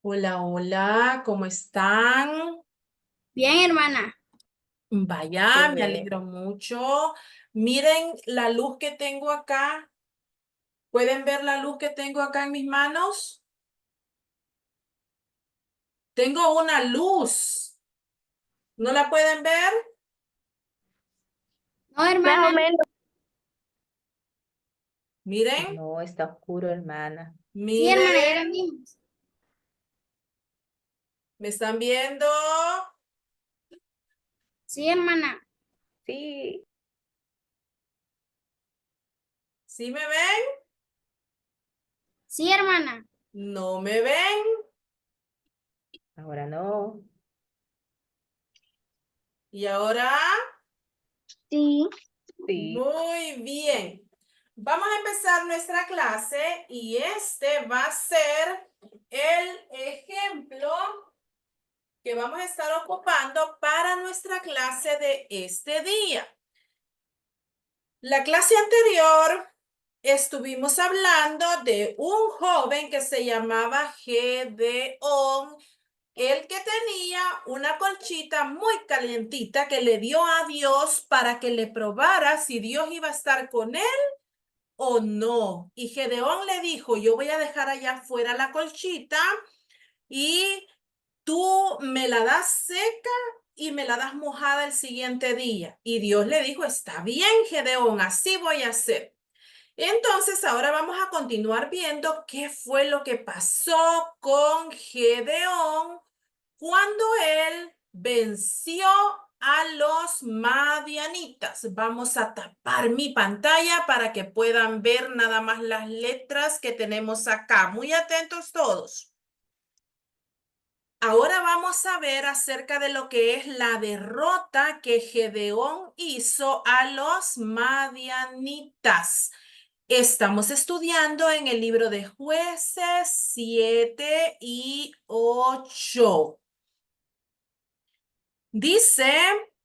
Hola, hola, ¿cómo están? Bien, hermana. Vaya, me Bebé. alegro mucho. Miren la luz que tengo acá. ¿Pueden ver la luz que tengo acá en mis manos? Tengo una luz. ¿No la pueden ver? No, Más hermana. o menos. Miren, No, está oscuro, hermana. Sí, hermana, ya la miren. vimos. ¿Me están viendo? Sí, hermana. Sí, ¿Sí me ven? Sí, hermana. ¿No me ven? ahora no. ¿Y ahora? Sí. Sí. Muy bien. Vamos a empezar nuestra clase y este va a ser el ejemplo que vamos a estar ocupando para nuestra clase de este día. La clase anterior estuvimos hablando de un joven que se llamaba Gedeón, el que tenía una colchita muy calientita que le dio a Dios para que le probara si Dios iba a estar con él o no. Y Gedeón le dijo, yo voy a dejar allá afuera la colchita y tú me la das seca y me la das mojada el siguiente día. Y Dios le dijo, está bien, Gedeón, así voy a hacer. Entonces, ahora vamos a continuar viendo qué fue lo que pasó con Gedeón cuando él venció a los madianitas. Vamos a tapar mi pantalla para que puedan ver nada más las letras que tenemos acá. Muy atentos todos. Ahora vamos a ver acerca de lo que es la derrota que Gedeón hizo a los madianitas. Estamos estudiando en el libro de Jueces 7 y 8. Dice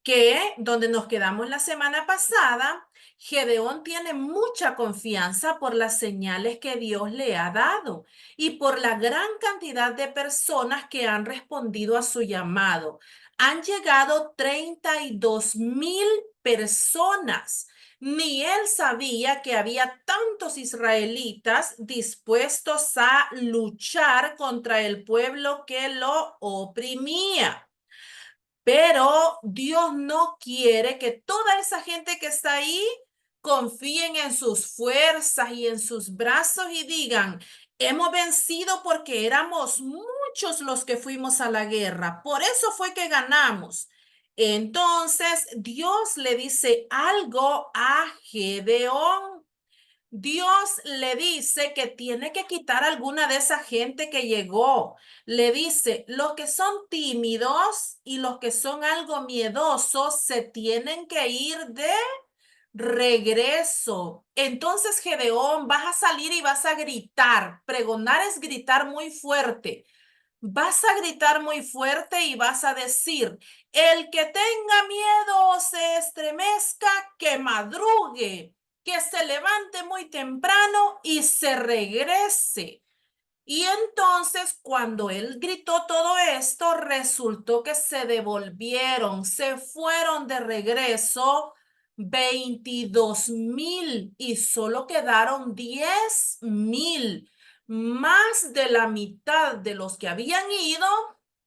que donde nos quedamos la semana pasada, Gedeón tiene mucha confianza por las señales que Dios le ha dado y por la gran cantidad de personas que han respondido a su llamado. Han llegado 32,000 personas. Ni él sabía que había tantos israelitas dispuestos a luchar contra el pueblo que lo oprimía. Pero Dios no quiere que toda esa gente que está ahí confíen en sus fuerzas y en sus brazos y digan, hemos vencido porque éramos muchos los que fuimos a la guerra. Por eso fue que ganamos. Entonces Dios le dice algo a Gedeón. Dios le dice que tiene que quitar alguna de esa gente que llegó. Le dice, los que son tímidos y los que son algo miedosos se tienen que ir de regreso. Entonces, Gedeón, vas a salir y vas a gritar. Pregonar es gritar muy fuerte. Vas a gritar muy fuerte y vas a decir, el que tenga miedo o se estremezca, que madrugue, que se levante muy temprano y se regrese. Y entonces, cuando él gritó todo esto, resultó que se devolvieron, se fueron de regreso 22,000 y solo quedaron 10,000. Más de la mitad de los que habían ido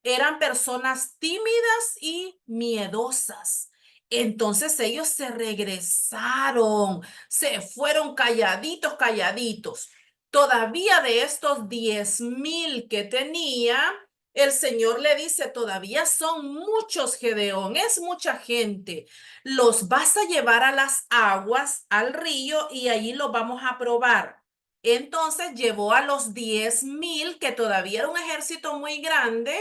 eran personas tímidas y miedosas. Entonces ellos se regresaron, se fueron calladitos, calladitos. Todavía de estos 10,000 que tenía, el Señor le dice, todavía son muchos, Gedeón, es mucha gente. Los vas a llevar a las aguas, al río, y allí los vamos a probar. Entonces llevó a los 10,000, que todavía era un ejército muy grande,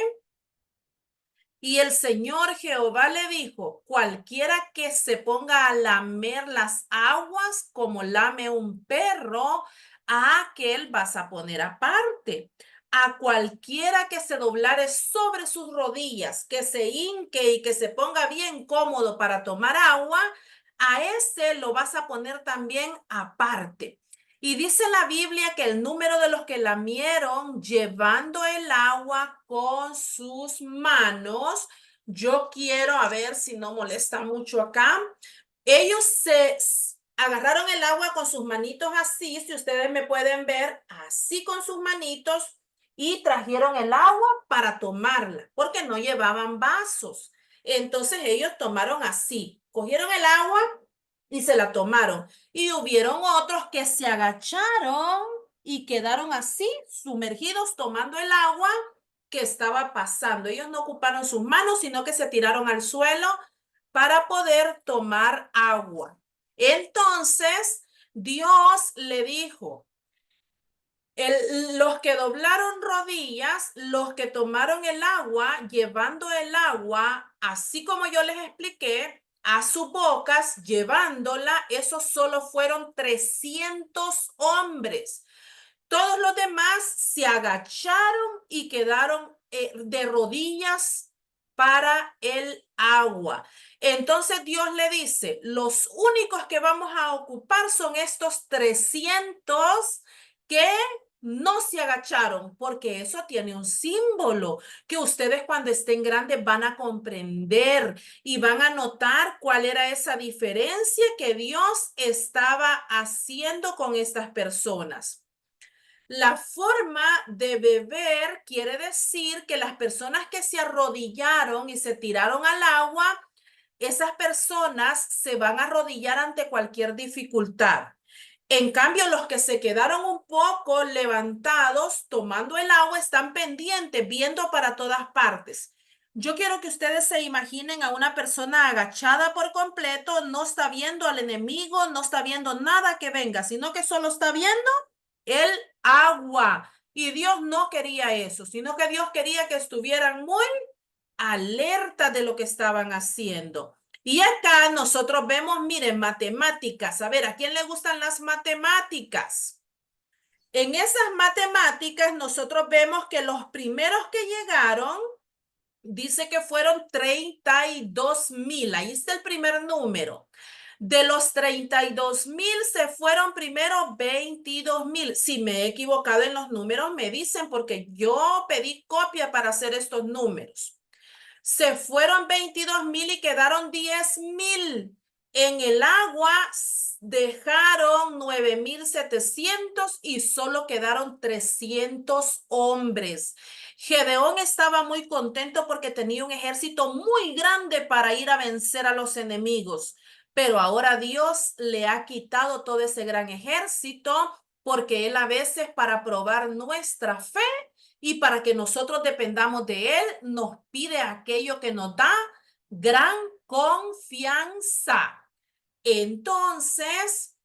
y el Señor Jehová le dijo, cualquiera que se ponga a lamer las aguas como lame un perro, a aquel vas a poner aparte. A cualquiera que se doblare sobre sus rodillas, que se hinque y que se ponga bien cómodo para tomar agua, a ese lo vas a poner también aparte. Y dice la Biblia que el número de los que lamieron llevando el agua con sus manos, yo quiero, a ver si no molesta mucho acá, ellos agarraron el agua con sus manitos así, si ustedes me pueden ver, así con sus manitos, y trajeron el agua para tomarla, porque no llevaban vasos. Entonces ellos tomaron así, cogieron el agua y se la tomaron. Y hubieron otros que se agacharon y quedaron así, sumergidos, tomando el agua que estaba pasando. Ellos no ocuparon sus manos, sino que se tiraron al suelo para poder tomar agua. Entonces, Dios le dijo, los que doblaron rodillas, los que tomaron el agua, llevando el agua, así como yo les expliqué, a sus bocas, llevándola, esos solo fueron 300 hombres. Todos los demás se agacharon y quedaron de rodillas para el agua. Entonces Dios le dice, los únicos que vamos a ocupar son estos 300 que no se agacharon, porque eso tiene un símbolo que ustedes cuando estén grandes van a comprender y van a notar cuál era esa diferencia que Dios estaba haciendo con estas personas. La forma de beber quiere decir que las personas que se arrodillaron y se tiraron al agua, esas personas se van a arrodillar ante cualquier dificultad. En cambio, los que se quedaron un poco levantados tomando el agua están pendientes, viendo para todas partes. Yo quiero que ustedes se imaginen a una persona agachada por completo, no está viendo al enemigo, no está viendo nada que venga, sino que solo está viendo el agua. Y Dios no quería eso, sino que Dios quería que estuvieran muy alerta de lo que estaban haciendo. Y acá nosotros vemos, miren, matemáticas. A ver, ¿a quién le gustan las matemáticas? En esas matemáticas nosotros vemos que los primeros que llegaron, dice que fueron 32,000. Ahí está el primer número. De los 32,000 se fueron primero 22,000. Si me he equivocado en los números, me dicen porque yo pedí copia para hacer estos números. Se fueron 22,000 y quedaron 10,000. En el agua dejaron 9,700 y solo quedaron 300 hombres. Gedeón estaba muy contento porque tenía un ejército muy grande para ir a vencer a los enemigos. Pero ahora Dios le ha quitado todo ese gran ejército porque él a veces para probar nuestra fe y para que nosotros dependamos de él, nos pide aquello que nos da gran confianza. Entonces,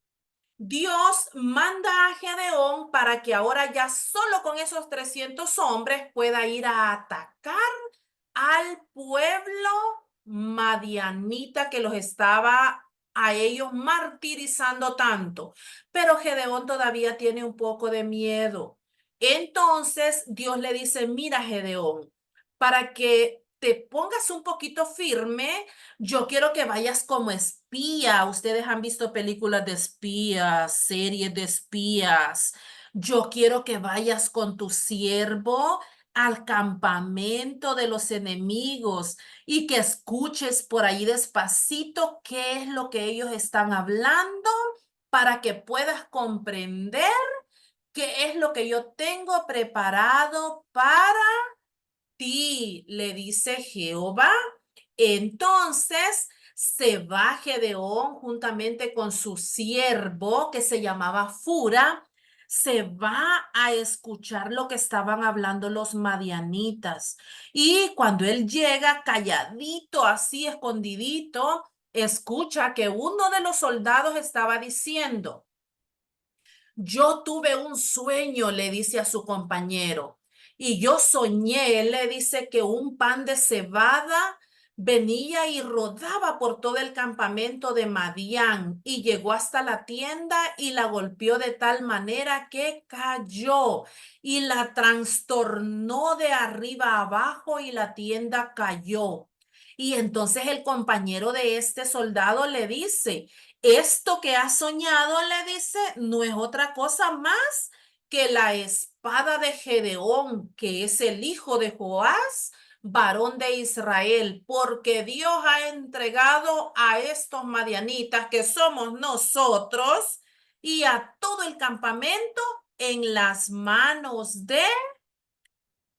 Dios manda a Gedeón para que ahora ya solo con esos 300 hombres pueda ir a atacar al pueblo madianita que los estaba a ellos martirizando tanto. Pero Gedeón todavía tiene un poco de miedo. Entonces Dios le dice, mira Gedeón, para que te pongas un poquito firme, yo quiero que vayas como espía. Ustedes han visto películas de espías, series de espías. Yo quiero que vayas con tu siervo al campamento de los enemigos y que escuches por ahí despacito qué es lo que ellos están hablando para que puedas comprender qué es lo que yo tengo preparado para ti, le dice Jehová. Entonces se va Gedeón juntamente con su siervo que se llamaba Fura, se va a escuchar lo que estaban hablando los madianitas. Y cuando él llega calladito, así escondidito, escucha que uno de los soldados estaba diciendo, yo tuve un sueño, le dice a su compañero, y yo soñé, él le dice que un pan de cebada venía y rodaba por todo el campamento de Madián y llegó hasta la tienda y la golpeó de tal manera que cayó y la trastornó de arriba a abajo y la tienda cayó. Y entonces el compañero de este soldado le dice, esto que has soñado, le dice, no es otra cosa más que la espada de Gedeón, que es el hijo de Joás, varón de Israel, porque Dios ha entregado a estos madianitas, que somos nosotros, y a todo el campamento en las manos de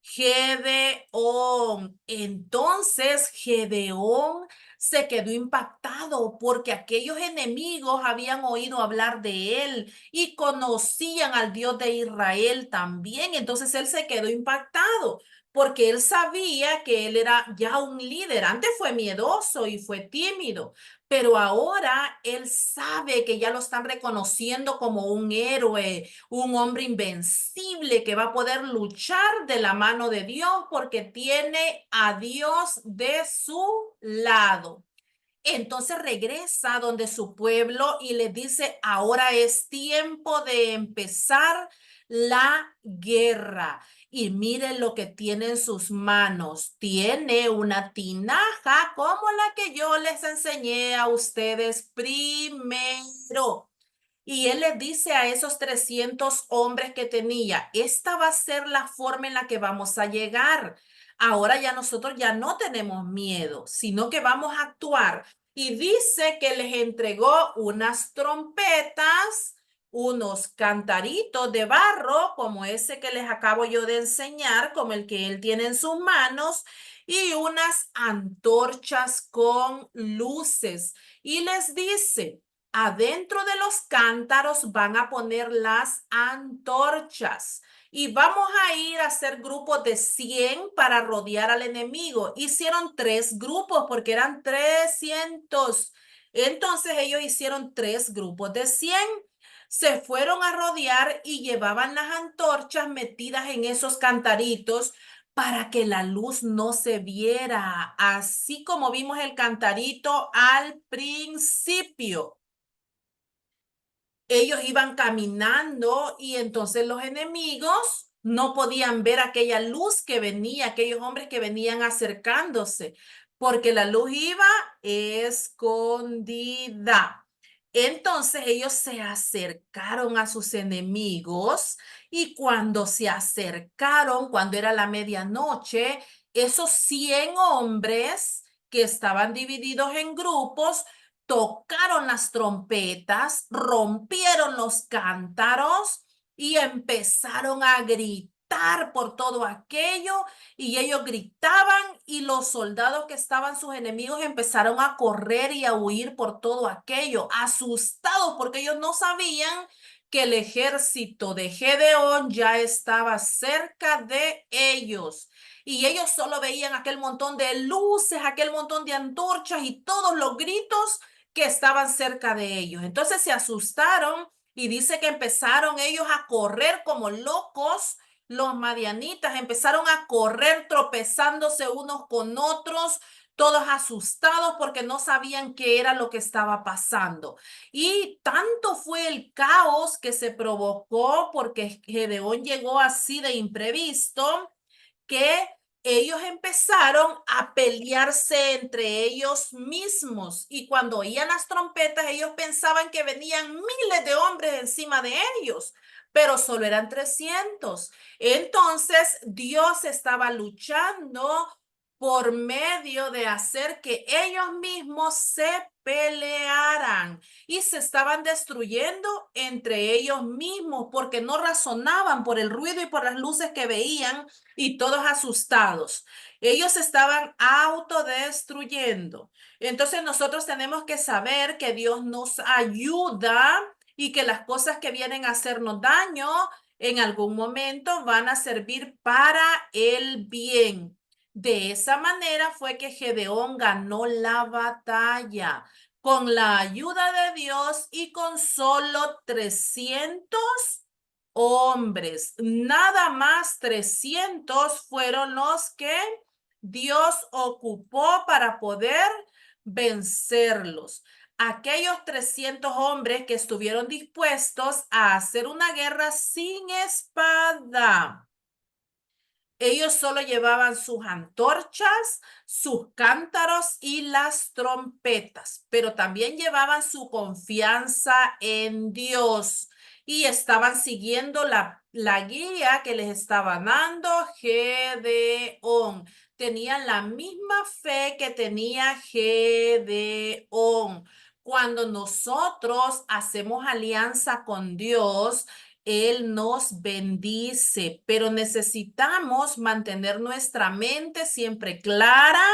Gedeón. Entonces Gedeón se quedó impactado porque aquellos enemigos habían oído hablar de él y conocían al Dios de Israel también. Entonces él se quedó impactado porque él sabía que él era ya un líder. Antes fue miedoso y fue tímido, pero ahora él sabe que ya lo están reconociendo como un héroe, un hombre invencible que va a poder luchar de la mano de Dios porque tiene a Dios de su lado. Entonces regresa donde su pueblo y le dice, ahora es tiempo de empezar la guerra. Y miren lo que tiene en sus manos. Tiene una tinaja como la que yo les enseñé a ustedes primero. Y él le dice a esos 300 hombres que tenía, esta va a ser la forma en la que vamos a llegar. Ahora ya nosotros ya no tenemos miedo, sino que vamos a actuar. Y dice que les entregó unas trompetas, unos cantaritos de barro, como ese que les acabo yo de enseñar, como el que él tiene en sus manos, y unas antorchas con luces. Y les dice, adentro de los cántaros van a poner las antorchas y vamos a ir a hacer grupos de 100 para rodear al enemigo. Hicieron 3 grupos porque eran 300. Entonces ellos hicieron 3 grupos de 100. Se fueron a rodear y llevaban las antorchas metidas en esos cantaritos para que la luz no se viera, así como vimos el cantarito al principio. Ellos iban caminando y entonces los enemigos no podían ver aquella luz que venía, aquellos hombres que venían acercándose, porque la luz iba escondida. Entonces ellos se acercaron a sus enemigos y cuando se acercaron, cuando era la medianoche, esos 100 hombres que estaban divididos en grupos, tocaron las trompetas, rompieron los cántaros y empezaron a gritar por todo aquello y ellos gritaban y los soldados que estaban sus enemigos empezaron a correr y a huir por todo aquello, asustados porque ellos no sabían que el ejército de Gedeón ya estaba cerca de ellos. Y ellos solo veían aquel montón de luces, aquel montón de antorchas y todos los gritos que estaban cerca de ellos. Entonces se asustaron y dice que empezaron ellos a correr como locos. Los madianitas empezaron a correr tropezándose unos con otros, todos asustados porque no sabían qué era lo que estaba pasando. Y tanto fue el caos que se provocó porque Gedeón llegó así de imprevisto que ellos empezaron a pelearse entre ellos mismos y cuando oían las trompetas ellos pensaban que venían miles de hombres encima de ellos, pero solo eran 300. Entonces Dios estaba luchando por medio de hacer que ellos mismos se pelearan y se estaban destruyendo entre ellos mismos porque no razonaban por el ruido y por las luces que veían y todos asustados. Ellos estaban autodestruyendo. Entonces nosotros tenemos que saber que Dios nos ayuda y que las cosas que vienen a hacernos daño en algún momento van a servir para el bien. De esa manera fue que Gedeón ganó la batalla con la ayuda de Dios y con solo 300 hombres. Nada más 300 fueron los que Dios ocupó para poder vencerlos. Aquellos 300 hombres que estuvieron dispuestos a hacer una guerra sin espada. Ellos solo llevaban sus antorchas, sus cántaros y las trompetas, pero también llevaban su confianza en Dios y estaban siguiendo la guía que les estaba dando Gedeón. Tenían la misma fe que tenía Gedeón. Cuando nosotros hacemos alianza con Dios, él nos bendice, pero necesitamos mantener nuestra mente siempre clara,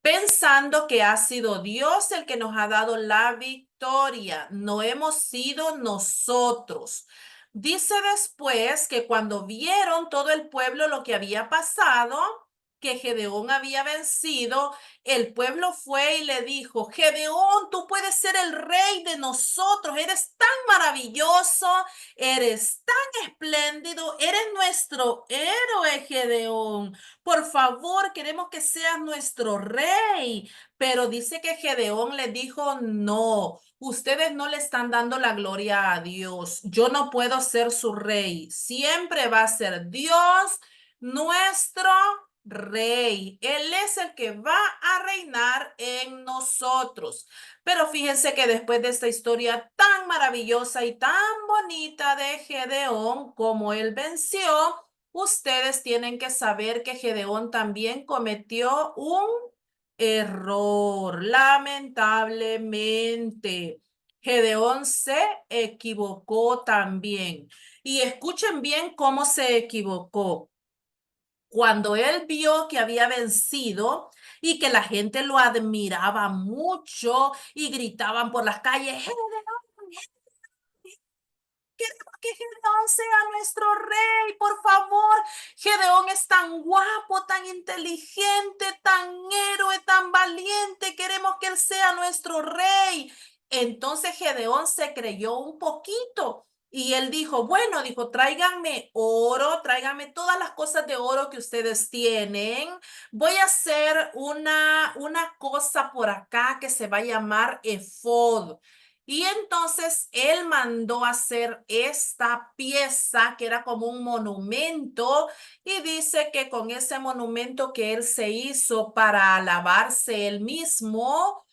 pensando que ha sido Dios el que nos ha dado la victoria, no hemos sido nosotros. Dice después que cuando vieron todo el pueblo lo que había pasado, que Gedeón había vencido, el pueblo fue y le dijo: Gedeón, tú puedes ser el rey de nosotros, eres tan maravilloso, eres tan espléndido, eres nuestro héroe, Gedeón. Por favor, queremos que seas nuestro rey. Pero dice que Gedeón le dijo: no, ustedes no le están dando la gloria a Dios. Yo no puedo ser su rey. Siempre va a ser Dios nuestro rey. Él es el que va a reinar en nosotros. Pero fíjense que después de esta historia tan maravillosa y tan bonita de Gedeón, como él venció, ustedes tienen que saber que Gedeón también cometió un error, lamentablemente. Gedeón se equivocó también. Y escuchen bien cómo se equivocó. Cuando él vio que había vencido y que la gente lo admiraba mucho y gritaban por las calles: Gedeón, queremos que Gedeón sea nuestro rey, por favor. Gedeón es tan guapo, tan inteligente, tan héroe, tan valiente. Queremos que él sea nuestro rey. Entonces Gedeón se creyó un poquito y él dijo: bueno, dijo, tráiganme oro, tráiganme todas las cosas de oro que ustedes tienen. Voy a hacer una cosa por acá que se va a llamar efod. Y entonces él mandó hacer esta pieza que era como un monumento y dice que con ese monumento que él se hizo para alabarse él mismo,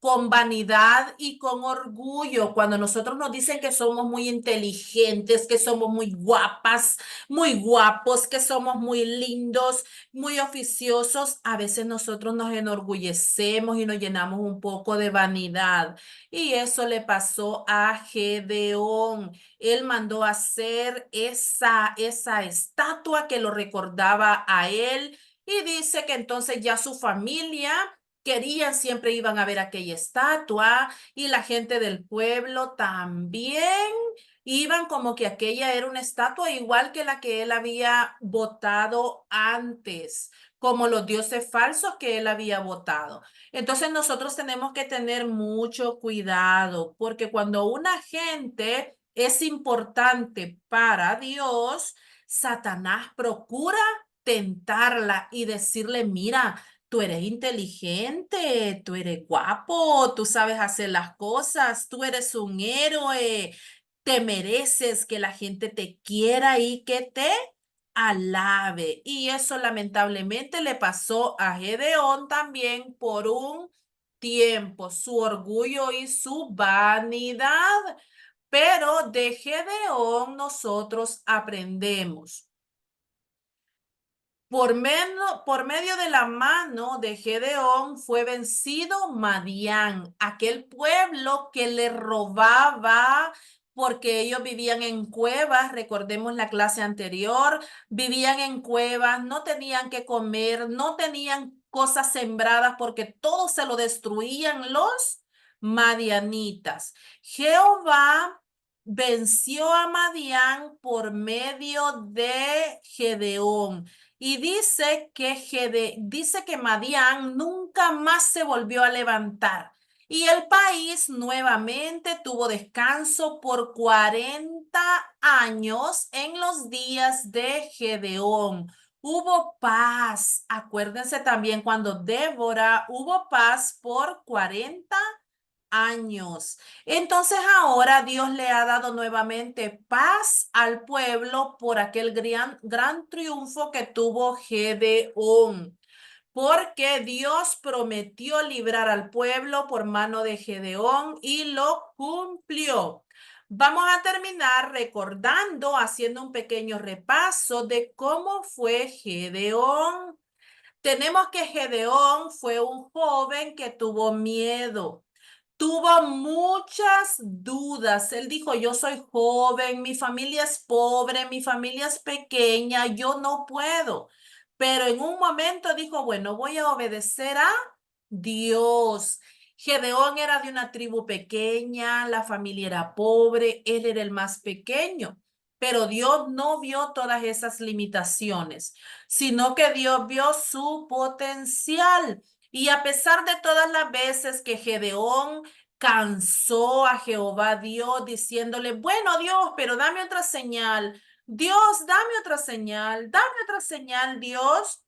con vanidad y con orgullo, cuando nosotros nos dicen que somos muy inteligentes, que somos muy guapas, muy guapos, que somos muy lindos, muy oficiosos, a veces nosotros nos enorgullecemos y nos llenamos un poco de vanidad. Y eso le pasó a Gedeón. Él mandó hacer esa estatua que lo recordaba a él y dice que entonces ya su familia querían, siempre iban a ver aquella estatua y la gente del pueblo también iban como que aquella era una estatua igual que la que él había botado antes, como los dioses falsos que él había botado. Entonces nosotros tenemos que tener mucho cuidado porque cuando una gente es importante para Dios, Satanás procura tentarla y decirle: mira, tú eres inteligente, tú eres guapo, tú sabes hacer las cosas, tú eres un héroe, te mereces que la gente te quiera y que te alabe. Y eso lamentablemente le pasó a Gedeón también por un tiempo, su orgullo y su vanidad. Pero de Gedeón nosotros aprendemos. Por medio de la mano de Gedeón fue vencido Madián, aquel pueblo que le robaba porque ellos vivían en cuevas, recordemos la clase anterior, vivían en cuevas, no tenían que comer, no tenían cosas sembradas porque todo se lo destruían los madianitas. Jehová venció a Madián por medio de Gedeón. Y dice que Madián nunca más se volvió a levantar. Y el país nuevamente tuvo descanso por 40 años en los días de Gedeón. Hubo paz. Acuérdense también cuando Débora hubo paz por 40 años. Entonces ahora Dios le ha dado nuevamente paz al pueblo por aquel gran triunfo que tuvo Gedeón. Porque Dios prometió librar al pueblo por mano de Gedeón y lo cumplió. Vamos a terminar recordando, haciendo un pequeño repaso de cómo fue Gedeón. Tenemos que Gedeón fue un joven que tuvo miedo. Tuvo muchas dudas. Él dijo, yo soy joven, mi familia es pobre, mi familia es pequeña, yo no puedo. Pero en un momento dijo, bueno, voy a obedecer a Dios. Gedeón era de una tribu pequeña, la familia era pobre, él era el más pequeño. Pero Dios no vio todas esas limitaciones, sino que Dios vio su potencial. Y a pesar de todas las veces que Gedeón cansó a Jehová Dios diciéndole, bueno Dios, pero dame otra señal. Dios, dame otra señal, dame otra señal, Dios.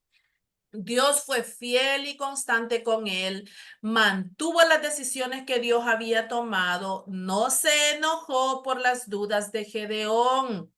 Dios fue fiel y constante con él, mantuvo las decisiones que Dios había tomado, no se enojó por las dudas de Gedeón.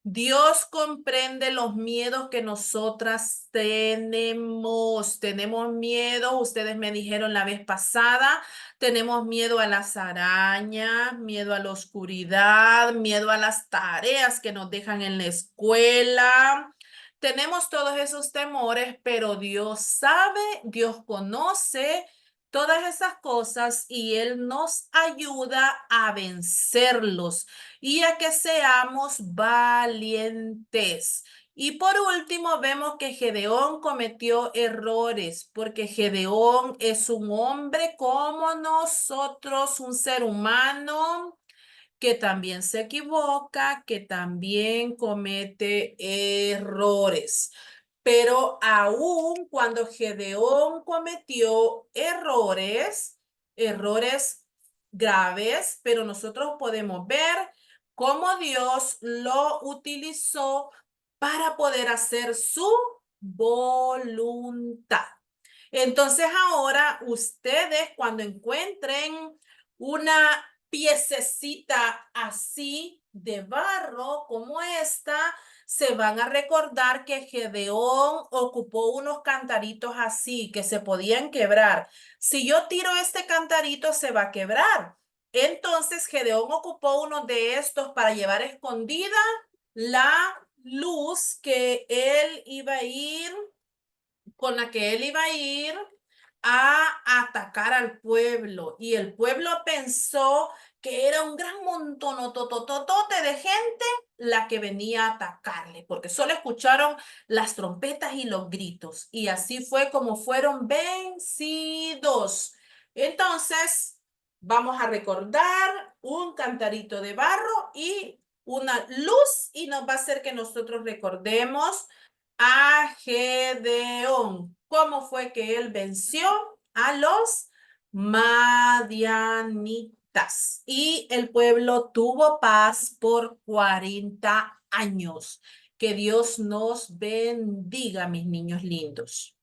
Dios comprende los miedos que nosotras tenemos. Tenemos miedo, ustedes me dijeron la vez pasada, tenemos miedo a las arañas, miedo a la oscuridad, miedo a las tareas que nos dejan en la escuela. Tenemos todos esos temores, pero Dios sabe, Dios conoce todas esas cosas y Él nos ayuda a vencerlos y a que seamos valientes. Y por último, vemos que Gedeón cometió errores, porque Gedeón es un hombre como nosotros, un ser humano que también se equivoca, que también comete errores. Pero aún cuando Gedeón cometió errores graves, pero nosotros podemos ver cómo Dios lo utilizó para poder hacer su voluntad. Entonces ahora ustedes cuando encuentren una piececita así de barro como esta, se van a recordar que Gedeón ocupó unos cantaritos así que se podían quebrar. Si yo tiro este cantarito, se va a quebrar. Entonces Gedeón ocupó uno de estos para llevar escondida la luz que él iba a ir, con la que él iba a ir a atacar al pueblo. Y el pueblo pensó que era un gran montón totototote de gente la que venía a atacarle, porque solo escucharon las trompetas y los gritos. Y así fue como fueron vencidos. Entonces, vamos a recordar un cantarito de barro y una luz y nos va a hacer que nosotros recordemos a Gedeón. ¿Cómo fue que él venció a los madianitas? Y el pueblo tuvo paz por 40 años. Que Dios nos bendiga, mis niños lindos.